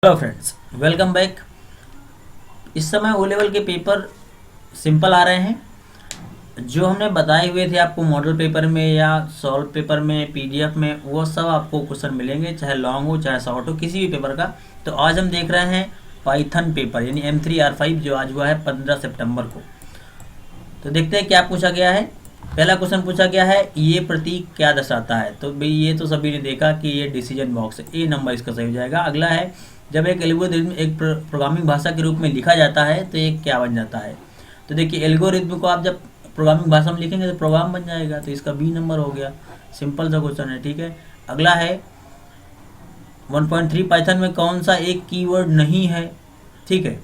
Hello friends, welcome back. इस समय O level के पेपर सिंपल आ रहे हैं। जो हमने बताए हुए थे आपको मॉडल पेपर में या सॉल्व पेपर में पीडीएफ में, वो सब आपको क्वेश्चन मिलेंगे, चाहे लॉन्ग हो चाहे शॉर्ट हो, किसी भी पेपर का। तो आज हम देख रहे हैं पाइथन पेपर यानी M3R5 जो आज हुआ है 15 सितंबर को। तो देखते हैं क्या पूछा गया है। पहला क्वेश्चन पूछा गया है, ये प्रतीक क्या दर्शाता है। तो भाई ये तो सभी ने देखा कि ये डिसीजन बॉक्स है, ए नंबर इसका सही हो जाएगा। अगला है, जब एक एल्गोरिथ्म एक प्रोग्रामिंग भाषा के रूप में लिखा जाता है तो ये क्या बन जाता है। तो देखिए, एल्गोरिथ्म को आप जब प्रोग्रामिंग भाषा में लिखेंगे तो प्रोग्राम बन जाएगा, तो इसका बी नंबर हो गया। सिंपल सा क्वेश्चन है, ठीक है। अगला है, 1.3 पाइथन में कौन सा एक कीवर्ड नहीं है, ठीक है।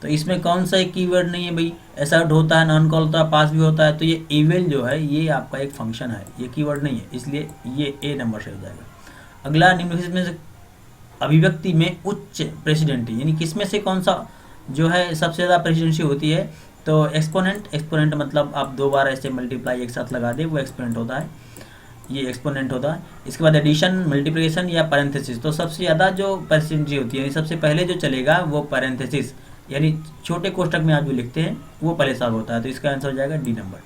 तो इसमें कौन सा एक कीवर्ड नहीं है भाई। एसर्ट होता है, नॉन कॉल होता है, पास भी होता है। तो ये इवेल जो है ये आपका एक फंक्शन है, ये कीवर्ड नहीं है, इसलिए ये ए नंबर से हो जाएगा। अगला, निम्नलिखित में से अभिव्यक्ति में उच्च प्रेसिडेंटी यानी किसमें से कौन सा जो है सबसे ज़्यादा प्रेसिडेंसी होती है। तो एक्सपोनेंट मतलब आप दो बार ऐसे मल्टीप्लाई एक साथ लगा दे, वो एक्सपोनेंट होता है, ये एक्सपोनेंट होता है। इसके बाद एडिशन, मल्टीप्लिकेशन या पैरेंथेसिस। तो सबसे ज़्यादा जो प्रेसिडेंसी होती है यानी सबसे पहले जो चलेगा वो पैरेंथेसिस यानी छोटे कोष्टक में आप जो लिखते हैं वो पहले साफ होता है। तो इसका आंसर हो जाएगा डी नंबर।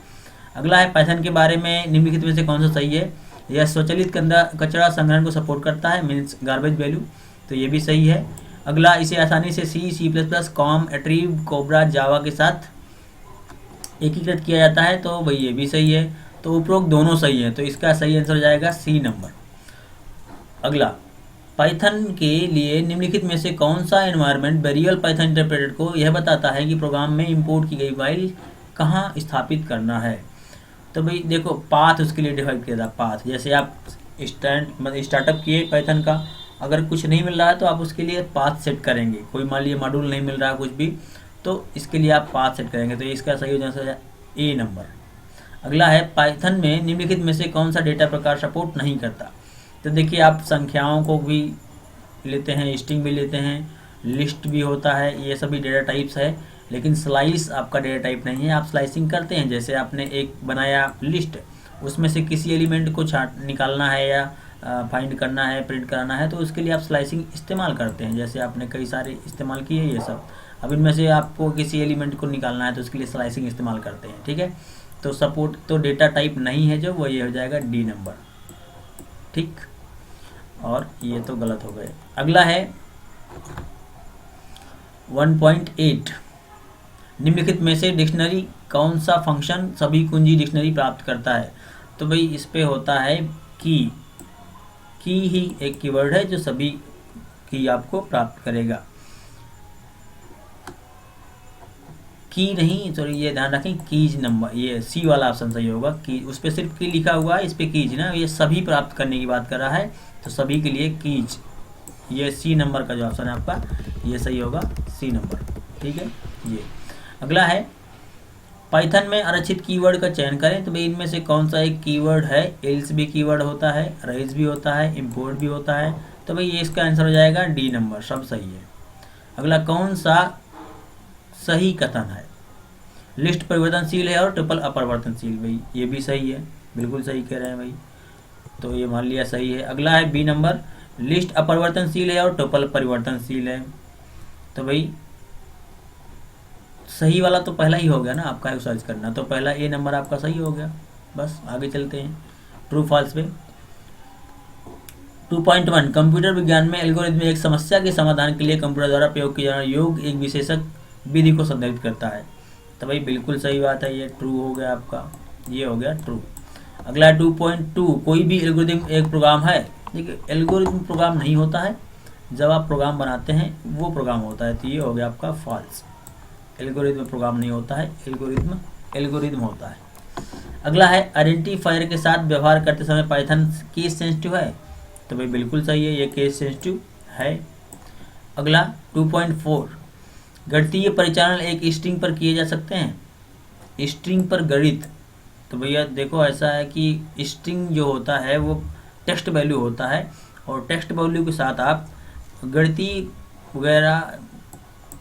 अगला है, पाइथन के बारे में निम्नलिखित में से कौन सा सही है। यह स्वचालित कचरा संग्रहण को सपोर्ट करता है, मीन्स गार्बेज वैल्यू, तो ये भी सही है। अगला, इसे आसानी से C++, कॉम, एट्रीव, कोबरा, जावा के साथ एकीकृत किया जाता है, तो भाई ये भी सही है। तो उपरोक्त दोनों सही है, तो इसका सही आंसर हो जाएगा सी नंबर। अगला, पाइथन के लिए निम्नलिखित में से कौन सा एनवायरनमेंट वेरिएबल पाइथन इंटरप्रेटर को यह बताता है कि प्रोग्राम में इंपोर्ट की गई फाइल कहाँ स्थापित करना है। तो भाई देखो, पाथ उसके लिए डिफाइन किया था। पाथ जैसे आप स्टार्टअप किए पाइथन का, अगर कुछ नहीं मिल रहा है तो आप उसके लिए पाथ सेट करेंगे। कोई मान लीजिए मॉड्यूल नहीं मिल रहा है कुछ भी, तो इसके लिए आप पाथ सेट करेंगे। तो इसका सही हो जाएगा ए नंबर। अगला है, पाइथन में निम्नलिखित में से कौन सा डेटा प्रकार सपोर्ट नहीं करता। तो देखिए, आप संख्याओं को भी लेते हैं, स्ट्रिंग भी लेते हैं, लिस्ट भी होता है, ये सभी डेटा टाइप्स है। लेकिन स्लाइस आपका डेटा टाइप नहीं है। आप स्लाइसिंग करते हैं, जैसे आपने एक बनाया लिस्ट, उसमें से किसी एलिमेंट को छाट निकालना है या फाइंड करना है, प्रिंट कराना है, तो उसके लिए आप स्लाइसिंग इस्तेमाल करते हैं। जैसे आपने कई सारे इस्तेमाल किए ये सब। अब इनमें से आपको किसी एलिमेंट को निकालना है तो उसके लिए स्लाइसिंग इस्तेमाल करते हैं, ठीक है। तो सपोर्ट तो डेटा टाइप नहीं है जो, वो ये हो जाएगा डी नंबर, ठीक। और ये तो गलत हो गए। अगला है 1.8, निम्नलिखित में से डिक्शनरी कौन सा फंक्शन सभी कुंजी डिक्शनरी प्राप्त करता है। तो भाई इस पे होता है की ही एक कीवर्ड है जो सभी की आपको प्राप्त करेगा। की नहीं, सॉरी, ये ध्यान रखें, कीज नंबर, ये सी वाला ऑप्शन सही होगा। की, उस पर सिर्फ की लिखा हुआ है, इस पे कीज ना, ये सभी प्राप्त करने की बात कर रहा है, तो सभी के लिए कीज, ये सी नंबर का जो ऑप्शन है आपका ये सही होगा, सी नंबर, ठीक है। ये अगला है, पाइथन में आरक्षित कीवर्ड का चयन करें। तो भाई इनमें से कौन सा एक कीवर्ड है। एल्स भी कीवर्ड होता है, रेज भी होता है, इम्पोर्ट भी होता है, तो भाई ये इसका आंसर हो जाएगा डी नंबर, सब सही है। अगला, कौन सा सही कथन है। लिस्ट परिवर्तनशील है और ट्रिपल अपरिवर्तनशील, भाई ये भी सही है, बिल्कुल सही कह रहे हैं भाई, तो ये मान लिया सही है। अगला है बी नंबर, लिस्ट अपरिवर्तनशील है और ट्रिपल परिवर्तनशील है, तो भाई सही वाला तो पहला ही हो गया ना, आपका सर्च करना, तो पहला ए नंबर आपका सही हो गया। बस आगे चलते हैं ट्रू फॉल्स पे। 2.1, कंप्यूटर विज्ञान में एल्गोरिथम एक समस्या के समाधान के लिए कंप्यूटर द्वारा प्रयोग किया जाना योग्य एक विशेषक विधि को संदर्भित करता है। तो भाई बिल्कुल सही बात है, ये ट्रू हो गया आपका, ये हो गया ट्रू। अगला 2.2, कोई भी एल्गोरिथम एक प्रोग्राम है। देखिए, एल्गोरिथम प्रोग्राम नहीं होता है, जब आप प्रोग्राम बनाते हैं वो प्रोग्राम होता है, तो ये हो गया आपका फॉल्स। एल्गोरिथम प्रोग्राम नहीं होता है, एल्गोरिथम होता है। अगला है, आइडेंटिफायर के साथ व्यवहार करते समय पाइथन केस सेंसिटिव है। तो भाई बिल्कुल सही है, ये केस सेंसिटिव है। अगला 2.4, गणितीय परिचालन एक स्ट्रिंग पर किए जा सकते हैं। स्ट्रिंग पर गणित, तो भैया देखो ऐसा है कि स्ट्रिंग जो होता है वो टेक्स्ट वैल्यू होता है, और टेक्स्ट वैल्यू के साथ आप गणितीय वगैरह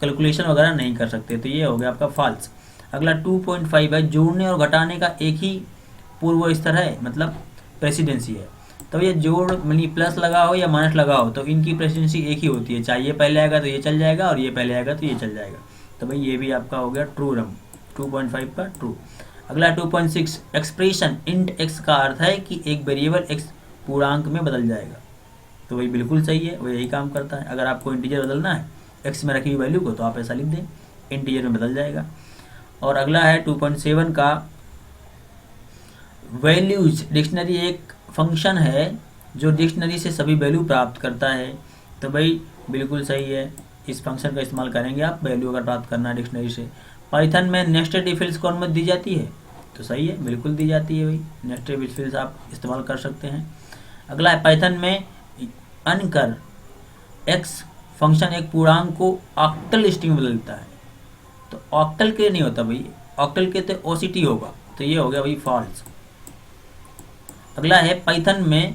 कैलकुलेशन वगैरह नहीं कर सकते, तो ये हो गया आपका फॉल्स। अगला 2.5 है, जोड़ने और घटाने का एक ही पूर्व स्तर है, मतलब प्रेसिडेंसी है। तो ये जोड़ यानी प्लस लगा हो या माइनस लगा हो तो इनकी प्रेसिडेंसी एक ही होती है, चाहे ये पहले आएगा तो ये चल जाएगा और ये पहले आएगा तो ये चल जाएगा। तो भाई ये भी आपका हो गया ट्रू रम, 2.5 का ट्रू। अगला 2.6 एक्सप्रेशन इंट एक्स का अर्थ है कि एक वेरिएबल एक्स पूर्णांक में बदल जाएगा। तो वही बिल्कुल सही है, वो यही काम करता है। अगर आपको इंटीजर बदलना है एक्स में रखी हुई वैल्यू को तो आप ऐसा लिख दें, इंटीजर में बदल जाएगा। और अगला है 2.7 का वैल्यूज डिक्शनरी एक फंक्शन है जो डिक्शनरी से सभी वैल्यू प्राप्त करता है। तो भाई बिल्कुल सही है, इस फंक्शन का इस्तेमाल करेंगे आप वैल्यू अगर प्राप्त करना है डिक्शनरी से। पाइथन में नेस्टेड इफ एल्स को अनुमति दी जाती है, तो सही है, बिल्कुल दी जाती है भाई, नेस्टेड इफ एल्स आप इस्तेमाल कर सकते हैं। अगला है पाइथन में अनकर एक्स फंक्शन एक पूर्णांक को ऑक्टल स्ट्रिंग में बदलता है। तो ऑक्टल के नहीं होता भाई, ऑक्टल के तो ओसीटी होगा, तो ये हो गया भाई फॉल्स। अगला है पाइथन में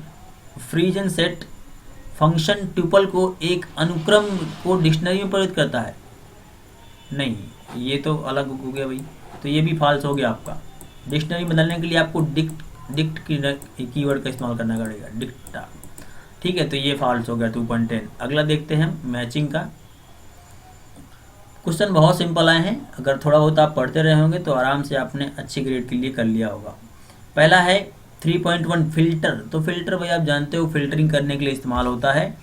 फ्रीजन सेट फंक्शन ट्यूपल को एक अनुक्रम को डिक्शनरी में परिवर्तित करता है। नहीं, ये तो अलग हो गया भाई, तो ये भी फॉल्स हो गया आपका। डिक्शनरी बदलने के लिए आपको डिक्ट कीवर्ड का इस्तेमाल करना पड़ेगा, डिक्टा। ठीक है, तो ये फॉल्स हो गया 2.10। अगला देखते हैं मैचिंग का। क्वेश्चन बहुत सिंपल आए हैं, अगर थोड़ा बहुत आप पढ़ते रहे होंगे तो आराम से आपने अच्छी ग्रेड के लिए कर लिया होगा। पहला है 3.1 फिल्टर। तो फिल्टर भाई आप जानते हो फिल्टरिंग करने के लिए इस्तेमाल होता है।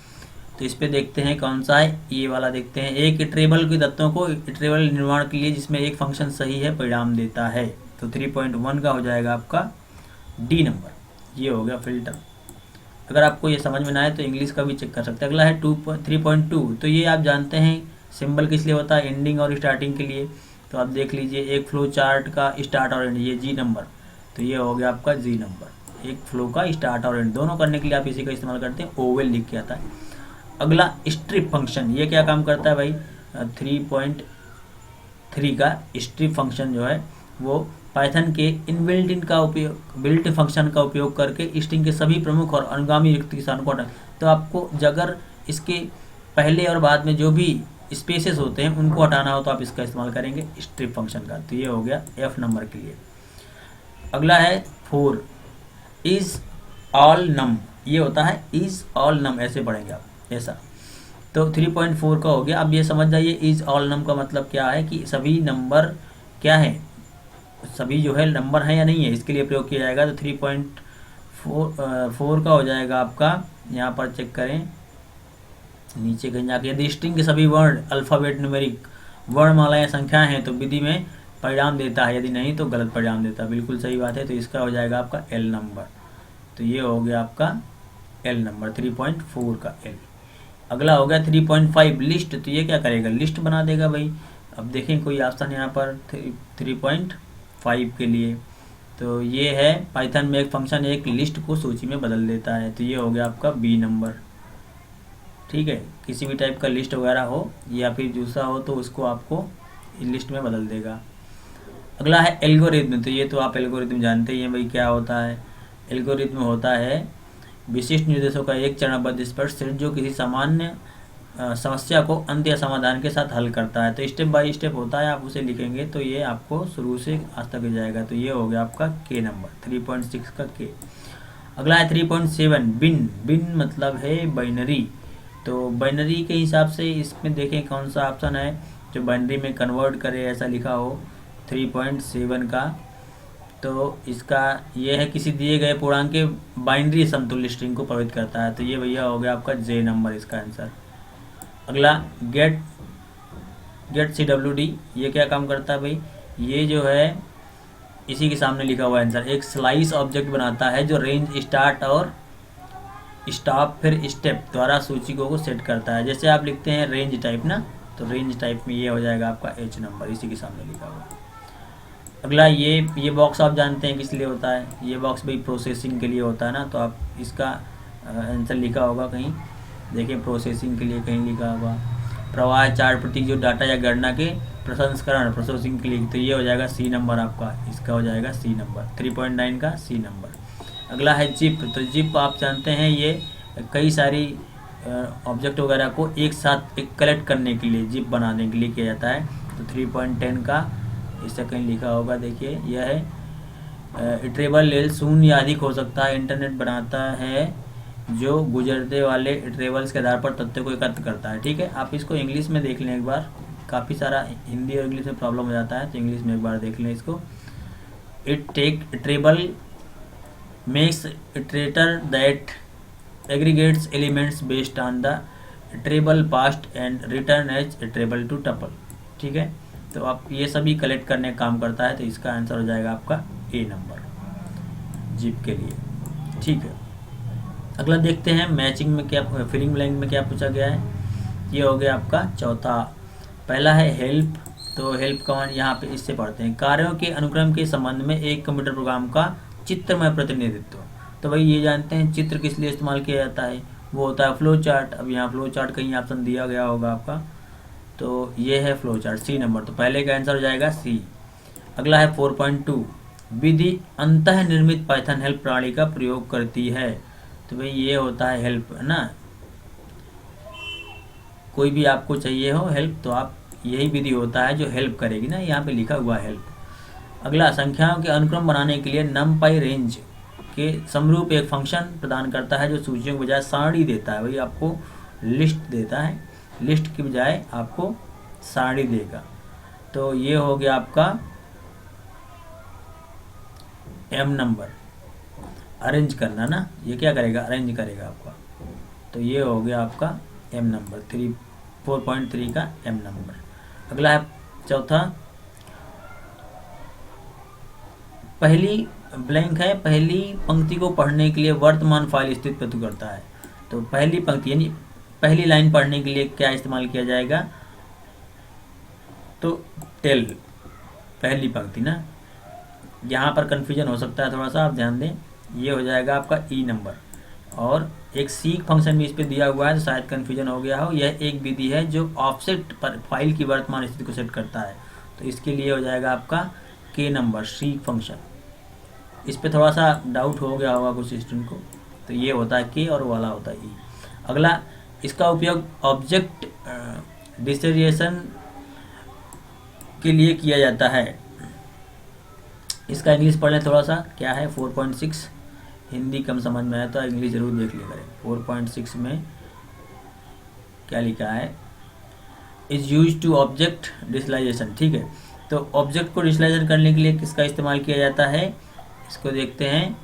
तो इस पे देखते हैं कौन सा है, ये वाला देखते हैं। एक इटरेबल के तत्वों को इटरेबल निर्माण के लिए जिसमें एक फंक्शन सही है परिणाम देता है। तो 3.1 का हो जाएगा आपका डी नंबर, ये हो गया फिल्टर। अगर आपको ये समझ में ना आए तो इंग्लिश का भी चेक कर सकते हैं। अगला है 3.2। तो ये आप जानते हैं सिंबल किस लिए होता है, एंडिंग और स्टार्टिंग के लिए। तो आप देख लीजिए एक फ्लो चार्ट का स्टार्ट और एंड, ये जी नंबर, तो ये हो गया आपका जी नंबर। एक फ्लो का स्टार्ट और एंड दोनों करने के लिए आप इसी का इस्तेमाल करते हैं, ओवल लिख के आता है। अगला स्ट्रिप फंक्शन, ये क्या काम करता है भाई, 3.3 का स्ट्रिप फंक्शन जो है वो पाइथन के बिल्ट फंक्शन का उपयोग करके स्ट्रिंग के सभी प्रमुख और अनुगामी रिक्त स्थानों को हटा। तो आपको अगर इसके पहले और बाद में जो भी स्पेसेस होते हैं उनको हटाना हो तो आप इसका इस्तेमाल करेंगे स्ट्रिप फंक्शन का। तो ये हो गया एफ नंबर के लिए। अगला है 4 इज ऑल नम, ये होता है इज ऑल नम, ऐसे पढ़ेंगे आप ऐसा। तो 3.4 का हो गया। अब ये समझ जाइए इज ऑल नम का मतलब क्या है कि सभी नंबर क्या है, सभी जो है नंबर है या नहीं है, इसके लिए प्रयोग किया जाएगा। तो 3.4 का हो जाएगा आपका, यहाँ पर चेक करें नीचे कहीं जाके, यदि स्ट्रिंग के सभी वर्ण अल्फ़ाबेट न्यूमेरिक वर्णमाला या संख्याएं हैं तो विधि में परिणाम देता है, यदि नहीं तो गलत परिणाम देता है। बिल्कुल सही बात है, तो इसका हो जाएगा आपका एल नंबर। तो ये हो गया आपका एल नंबर 3.4 का एल। अगला हो गया 3.5 लिस्ट। तो ये क्या करेगा, लिस्ट बना देगा भाई। अब देखें कोई ऑप्शन यहाँ पर 3.5 के लिए, तो ये है पाइथन में एक फंक्शन एक लिस्ट को सूची में बदल देता है। तो ये हो गया आपका बी नंबर। ठीक है, किसी भी टाइप का लिस्ट वगैरह हो या फिर दूसरा हो तो उसको आपको लिस्ट में बदल देगा। अगला है एल्गोरिथम। तो ये तो आप एल्गोरिथम जानते ही हैं भाई, क्या होता है। एल्गोरिथम होता है विशिष्ट निर्देशों का एक चरणबद्ध स्पष्ट सेट जो किसी सामान्य समस्या को अंत या समाधान के साथ हल करता है। तो स्टेप बाय स्टेप होता है, आप उसे लिखेंगे तो ये आपको शुरू से आज तक जाएगा। तो ये हो गया आपका के नंबर 3.6 का के। अगला है 3.7 बिन। बिन मतलब है बाइनरी। तो बाइनरी के हिसाब से इसमें देखें कौन सा ऑप्शन है जो बाइनरी में कन्वर्ट करे, ऐसा लिखा हो 3.7 का। तो इसका ये है किसी दिए गए पूर्णांक के बाइनरी समतुल्य स्ट्रिंग को प्रभावित करता है। तो ये भैया हो गया आपका जे नंबर इसका आंसर। अगला गेट CWD, ये क्या काम करता है भाई, ये जो है इसी के सामने लिखा हुआ आंसर, एक स्लाइस ऑब्जेक्ट बनाता है जो रेंज स्टार्ट और स्टॉप फिर स्टेप द्वारा सूचिकों को सेट करता है। जैसे आप लिखते हैं रेंज टाइप ना, तो रेंज टाइप में ये हो जाएगा आपका एच नंबर, इसी के सामने लिखा हुआ। अगला ये बॉक्स आप जानते हैं किस लिए होता है, ये बॉक्स भाई प्रोसेसिंग के लिए होता है ना। तो आप इसका आंसर लिखा होगा कहीं, देखिए प्रोसेसिंग के लिए कहीं लिखा होगा। प्रवाह चार्ट प्रतीक जो डाटा या गणना के प्रसंस्करण प्रोसेसिंग के लिए, तो ये हो जाएगा सी नंबर आपका, इसका हो जाएगा सी नंबर 3.9 का सी नंबर। अगला है जिप। तो जिप आप जानते हैं ये कई सारी ऑब्जेक्ट वगैरह को एक साथ एक कलेक्ट करने के लिए, जिप बनाने के लिए किया जाता है। तो 3.10 का इससे कहीं लिखा होगा, देखिए यह है इटरेबल लेल शून्य या अधिक हो सकता है, इंटरनेट बनाता है जो गुजरते वाले ट्रेवल्स के आधार पर तथ्यों को एकत्र करता है। ठीक है, आप इसको इंग्लिश में देख लें एक बार, काफ़ी सारा हिंदी और इंग्लिश में प्रॉब्लम हो जाता है, तो इंग्लिश में एक बार देख लें इसको। It take treble makes iterator that aggregates elements based on the treble passed and return as treble to tuple. ठीक है, तो आप ये सभी कलेक्ट करने का काम करता है, तो इसका आंसर हो जाएगा आपका ए नंबर जीप के लिए। ठीक है, अगला देखते हैं मैचिंग में क्या, फिलिंग ब्लैंक में क्या पूछा गया है। ये हो गया आपका चौथा। पहला है हेल्प, तो हेल्प कमांड यहाँ पे इससे पढ़ते हैं, कार्यों के अनुक्रम के संबंध में एक कंप्यूटर प्रोग्राम का चित्रमय प्रतिनिधित्व। तो भाई ये जानते हैं चित्र किस लिए इस्तेमाल किया जाता है, वो होता है फ्लो चार्ट। अब यहाँ फ्लो चार्ट कहीं ऑप्शन दिया गया होगा आपका, तो ये है फ्लो चार्ट, सी नंबर, तो पहले का आंसर हो जाएगा सी। अगला है 4.2, विधि अंतः निर्मित पाइथन हेल्प प्रणाली का प्रयोग करती है। तो भाई ये होता है हेल्प, है ना, कोई भी आपको चाहिए हो हेल्प तो आप, यही विधि होता है जो हेल्प करेगी ना, यहाँ पे लिखा हुआ है हेल्प। अगला, संख्याओं के अनुक्रम बनाने के लिए नमपाई रेंज के समरूप एक फंक्शन प्रदान करता है जो सूचियों के बजाय सारणी देता है। भाई आपको लिस्ट देता है, लिस्ट की बजाय आपको सारणी देगा। तो ये हो गया आपका एम नंबर, अरेंज करना ना, ये क्या करेगा, अरेंज करेगा आपका। तो ये हो गया आपका एम नंबर 4.3 का एम नंबर। अगला है चौथा, पहली ब्लैंक है, पहली पंक्ति को पढ़ने के लिए वर्तमान फाइल स्थिति प्रस्तुत करता है। तो पहली पंक्ति यानी पहली लाइन पढ़ने के लिए क्या इस्तेमाल किया जाएगा, तो टेल, पहली पंक्ति ना, यहाँ पर कन्फ्यूजन हो सकता है थोड़ा सा, आप ध्यान दें। ये हो जाएगा आपका ई नंबर, और एक सीक फंक्शन भी इस पे दिया हुआ है, तो शायद कन्फ्यूजन हो गया हो। यह एक विधि है जो ऑफसेट पर फाइल की वर्तमान स्थिति को सेट करता है, तो इसके लिए हो जाएगा आपका के नंबर, सीक फंक्शन। इस पे थोड़ा सा डाउट हो गया होगा कुछ स्टूडेंट को, तो ये होता है के और वाला होता है ई। अगला, इसका उपयोग ऑब्जेक्ट डिसोसिएशन के लिए किया जाता है। इसका इंग्लिश पढ़ लें थोड़ा सा, क्या है 4.6, हिंदी कम समझ में आया तो इंग्लिश जरूर देख लिया करें। 4.6 में क्या लिखा है, इज यूज टू ऑब्जेक्ट डिसलाइजेशन। ठीक है, तो ऑब्जेक्ट को डिसलाइजेशन करने के लिए किसका इस्तेमाल किया जाता है, इसको देखते हैं।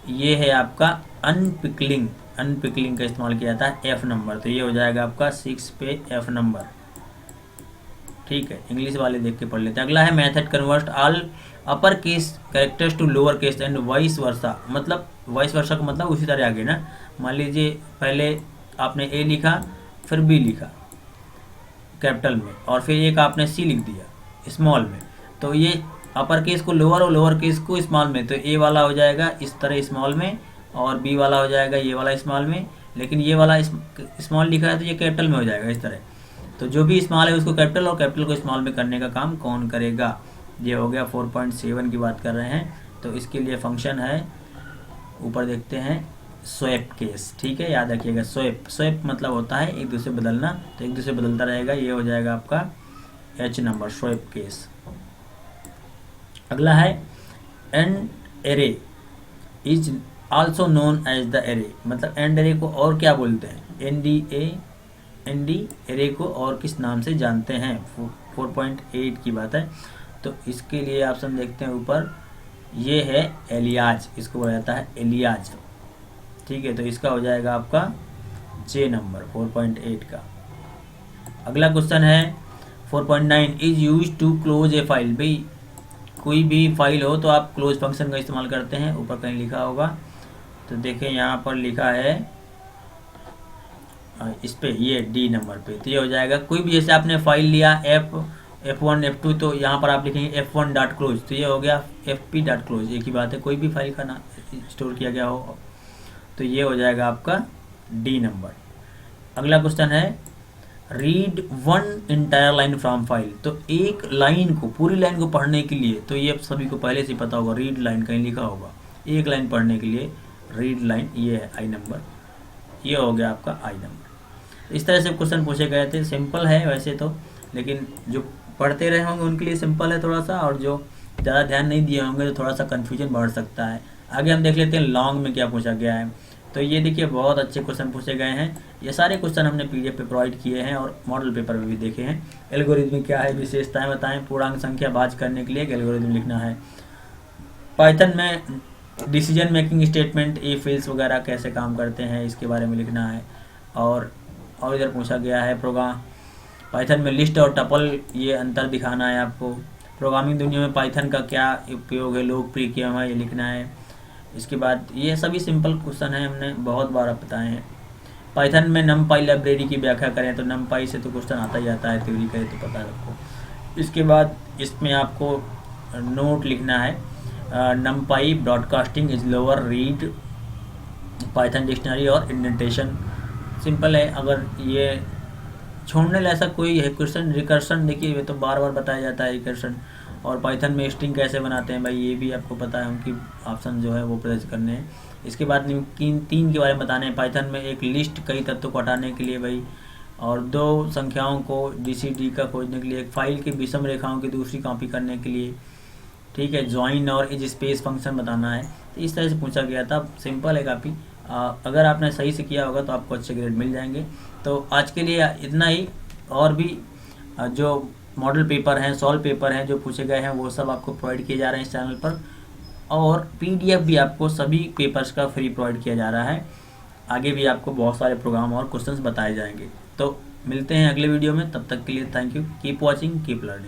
ये है आपका अनपिकलिंग, अनपिकलिंग का इस्तेमाल किया जाता है, एफ नंबर। तो ये हो जाएगा आपका 6 पे एफ नंबर। ठीक है, इंग्लिश वाले देख के पढ़ लेते हैं। अगला है method convert all upper case characters to lower case and vice versa. मतलब वाइस वर्सा का मतलब उसी तरह आगे ना, मान लीजिए पहले आपने ए लिखा फिर बी लिखा कैपिटल में, और फिर एक आपने सी लिख दिया स्मॉल में, तो ये अपर केस को लोअर और लोअर केस को स्मॉल में, तो ए वाला हो जाएगा इस तरह स्मॉल में, और बी वाला हो जाएगा ये वाला स्मॉल में। लेकिन ये वाला स्मॉल लिखा है तो ये कैपिटल में हो जाएगा इस तरह। तो जो भी स्मॉल है उसको कैपिटल और कैपिटल को स्मॉल में करने का काम कौन करेगा। ये हो गया 4.7 की बात कर रहे हैं, तो इसके लिए फंक्शन है, ऊपर देखते हैं, स्वैप केस। ठीक है, याद रखिएगा स्वैप, स्वैप मतलब होता है एक दूसरे बदलना, तो एक दूसरे बदलता रहेगा, ये हो जाएगा आपका एच नंबर, स्वैप केस। अगला है and array is also known as the array. मतलब एंड एरे को और क्या बोलते हैं, एनडी एरे को और किस नाम से जानते हैं। 4.8 की बात है, तो इसके लिए ऑप्शन देखते हैं ऊपर, ये है एलियाज, इसको बोला जाता है एलियाज। ठीक है, तो इसका हो जाएगा आपका जे नंबर 4.8 का। अगला क्वेश्चन है 4.9, is use to close a file. भाई कोई भी फाइल हो तो आप क्लोज फंक्शन का इस्तेमाल करते हैं, ऊपर कहीं लिखा होगा, तो देखें यहाँ पर लिखा है इस पे, ये डी नंबर पे, तो ये हो जाएगा कोई भी, जैसे आपने फाइल लिया F1 F2, तो यहाँ पर आप लिखेंगे F1 डॉट क्लोज, तो ये हो गया FP डॉट क्लोज, एक ही बात है, कोई भी फाइल का ना स्टोर किया गया हो, तो ये हो जाएगा आपका डी नंबर। अगला क्वेश्चन है read one entire line from file. तो एक लाइन को, पूरी लाइन को पढ़ने के लिए, तो ये सभी को पहले से पता होगा, रीड लाइन कहीं लिखा होगा, एक लाइन पढ़ने के लिए रीड लाइन, ये है आई नंबर, ये हो गया आपका आई नंबर। इस तरह से क्वेश्चन पूछे गए थे, सिंपल है वैसे तो, लेकिन जो पढ़ते रहे होंगे उनके लिए सिंपल है थोड़ा सा, और जो ज़्यादा ध्यान नहीं दिए होंगे तो थोड़ा सा कन्फ्यूजन बढ़ सकता है। आगे हम देख लेते हैं लॉन्ग में क्या पूछा गया है। तो ये देखिए बहुत अच्छे क्वेश्चन पूछे गए हैं। ये सारे क्वेश्चन हमने पीडीएफ पे प्रोवाइड किए हैं और मॉडल पेपर में भी देखे हैं। एल्गोरिथम क्या है, विशेषताएं बताएं, पूर्णांक संख्या भाज्य करने के लिए एक एल्गोरिथम लिखना है। पाइथन में decision making statement, if else वगैरह कैसे काम करते हैं इसके बारे में लिखना है। और इधर पूछा गया है प्रोग्राम पाइथन में लिस्ट और टपल, ये अंतर दिखाना है आपको। प्रोग्रामिंग दुनिया में पाइथन का क्या उपयोग है, लोकप्रिय क्यों है, ये लिखना है। इसके बाद ये सभी सिंपल क्वेश्चन हैं, हमने बहुत बार आप बताए हैं। पाइथन में नमपाई लाइब्रेरी की व्याख्या करें, तो नमपाई से तो क्वेश्चन आता ही आता है, थ्योरी करें तो पता है आपको। इसके बाद इसमें आपको नोट लिखना है, नमपाई broadcasting is lower, read Python dictionary और इंडेंटेशन। सिंपल है, अगर ये छोड़ने ऐसा कोई है क्वेश्चन। रिकर्शन देखिए ये तो बार बार बताया जाता है रिकर्शन। और पाइथन में स्ट्रिंग कैसे बनाते हैं भाई, ये भी आपको पता है, उनकी ऑप्शन जो है वो प्रेस करने हैं। इसके बाद तीन के बारे में बताने हैं। पाइथन में एक लिस्ट कई तत्वों को हटाने के लिए भाई, और दो संख्याओं को जीसीडी का खोजने के लिए, एक फाइल की विषम रेखाओं की दूसरी कॉपी करने के लिए, ठीक है, ज्वाइन और इज स्पेस फंक्शन बताना है। तो इस तरह से पूछा गया था, सिंपल है काफ़ी। अगर आपने सही से किया होगा तो आपको अच्छे ग्रेड मिल जाएंगे। तो आज के लिए इतना ही। और भी जो मॉडल पेपर हैं, सॉल्व पेपर हैं जो पूछे गए हैं, वो सब आपको प्रोवाइड किए जा रहे हैं इस चैनल पर। और पीडीएफ भी आपको सभी पेपर्स का फ्री प्रोवाइड किया जा रहा है। आगे भी आपको बहुत सारे प्रोग्राम और क्वेश्चंस बताए जाएंगे। तो मिलते हैं अगले वीडियो में, तब तक के लिए thank you. Keep watching, keep learning.